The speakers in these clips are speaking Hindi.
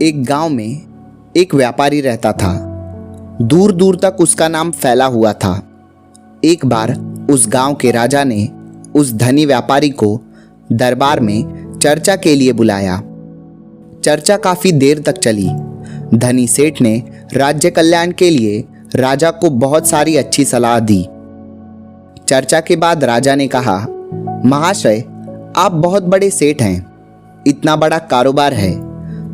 एक गांव में एक व्यापारी रहता था। दूर दूर तक उसका नाम फैला हुआ था। एक बार उस गांव के राजा ने उस धनी व्यापारी को दरबार में चर्चा के लिए बुलाया। चर्चा काफी देर तक चली। धनी सेठ ने राज्य कल्याण के लिए राजा को बहुत सारी अच्छी सलाह दी। चर्चा के बाद राजा ने कहा, महाशय, आप बहुत बड़े सेठ हैं, इतना बड़ा कारोबार है,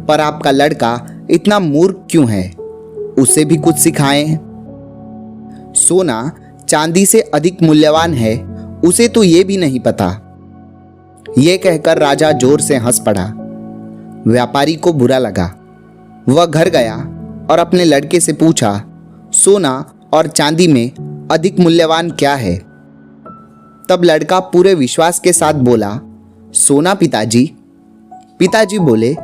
पर आपका लड़का इतना मूर्ख क्यों है? उसे भी कुछ सिखाएं। सोना चांदी से अधिक मूल्यवान है, उसे तो ये भी नहीं पता। यह कहकर राजा जोर से हंस पड़ा। व्यापारी को बुरा लगा। वह घर गया और अपने लड़के से पूछा, सोना और चांदी में अधिक मूल्यवान क्या है? तब लड़का पूरे विश्वास के साथ बोला, सोना पिताजी। पिताजी बोले,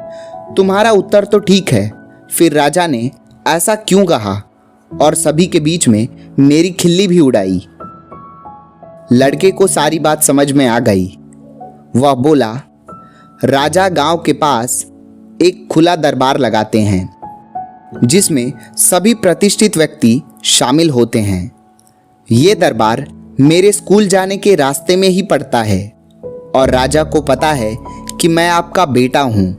तुम्हारा उत्तर तो ठीक है, फिर राजा ने ऐसा क्यों कहा? और सभी के बीच में मेरी खिल्ली भी उड़ाई। लड़के को सारी बात समझ में आ गई। वह बोला, राजा गांव के पास एक खुला दरबार लगाते हैं, जिसमें सभी प्रतिष्ठित व्यक्ति शामिल होते हैं। ये दरबार मेरे स्कूल जाने के रास्ते में ही पड़ता है और राजा को पता है कि मैं आपका बेटा हूं,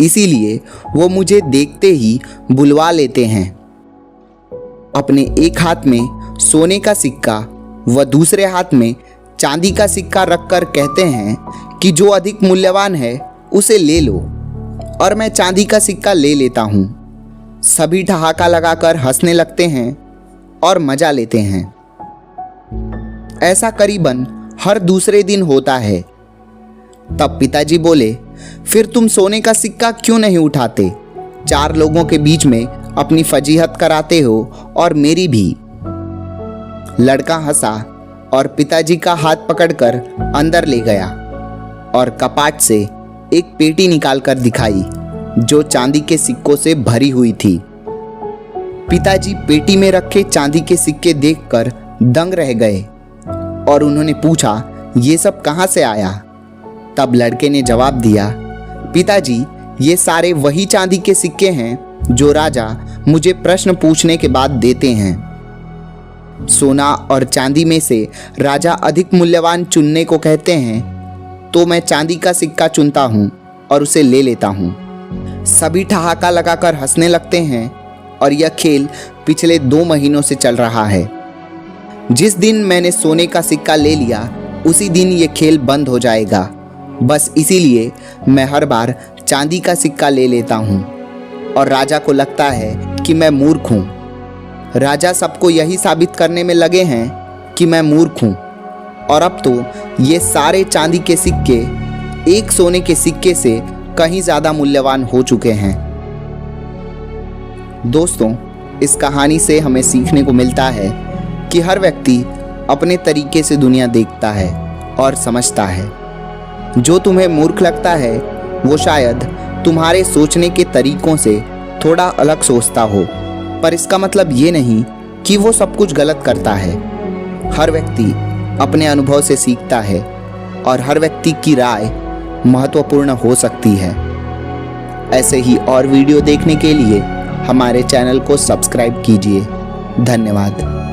इसीलिए वो मुझे देखते ही बुलवा लेते हैं। अपने एक हाथ में सोने का सिक्का व दूसरे हाथ में चांदी का सिक्का रखकर कहते हैं कि जो अधिक मूल्यवान है उसे ले लो, और मैं चांदी का सिक्का ले लेता हूं। सभी ठहाका लगाकर हंसने लगते हैं और मजा लेते हैं। ऐसा करीबन हर दूसरे दिन होता है। तब पिताजी बोले, फिर तुम सोने का सिक्का क्यों नहीं उठाते? 4 लोगों के बीच में अपनी फजीहत कराते हो और मेरी भी। लड़का हंसा और पिताजी का हाथ पकड़कर अंदर ले गया और कपाट से एक पेटी निकालकर दिखाई, जो चांदी के सिक्कों से भरी हुई थी। पिताजी पेटी में रखे चांदी के सिक्के देखकर दंग रह गए और उन्होंने पूछा, ये सब कहां से आया? तब लड़के ने जवाब दिया, पिताजी, ये सारे वही चांदी के सिक्के हैं जो राजा मुझे प्रश्न पूछने के बाद देते हैं। सोना और चांदी में से राजा अधिक मूल्यवान चुनने को कहते हैं, तो मैं चांदी का सिक्का चुनता हूं और उसे ले लेता हूं। सभी ठहाका लगाकर हंसने लगते हैं और यह खेल पिछले 2 महीनों से चल रहा है। जिस दिन मैंने सोने का सिक्का ले लिया, उसी दिन ये खेल बंद हो जाएगा। बस इसीलिए मैं हर बार चांदी का सिक्का ले लेता हूँ और राजा को लगता है कि मैं मूर्ख हूँ। राजा सबको यही साबित करने में लगे हैं कि मैं मूर्ख हूँ, और अब तो ये सारे चांदी के सिक्के एक सोने के सिक्के से कहीं ज़्यादा मूल्यवान हो चुके हैं। दोस्तों, इस कहानी से हमें सीखने को मिलता है कि हर व्यक्ति अपने तरीके से दुनिया देखता है और समझता है। जो तुम्हें मूर्ख लगता है, वो शायद तुम्हारे सोचने के तरीकों से थोड़ा अलग सोचता हो, पर इसका मतलब ये नहीं कि वो सब कुछ गलत करता है। हर व्यक्ति अपने अनुभव से सीखता है और हर व्यक्ति की राय महत्वपूर्ण हो सकती है। ऐसे ही और वीडियो देखने के लिए हमारे चैनल को सब्सक्राइब कीजिए। धन्यवाद।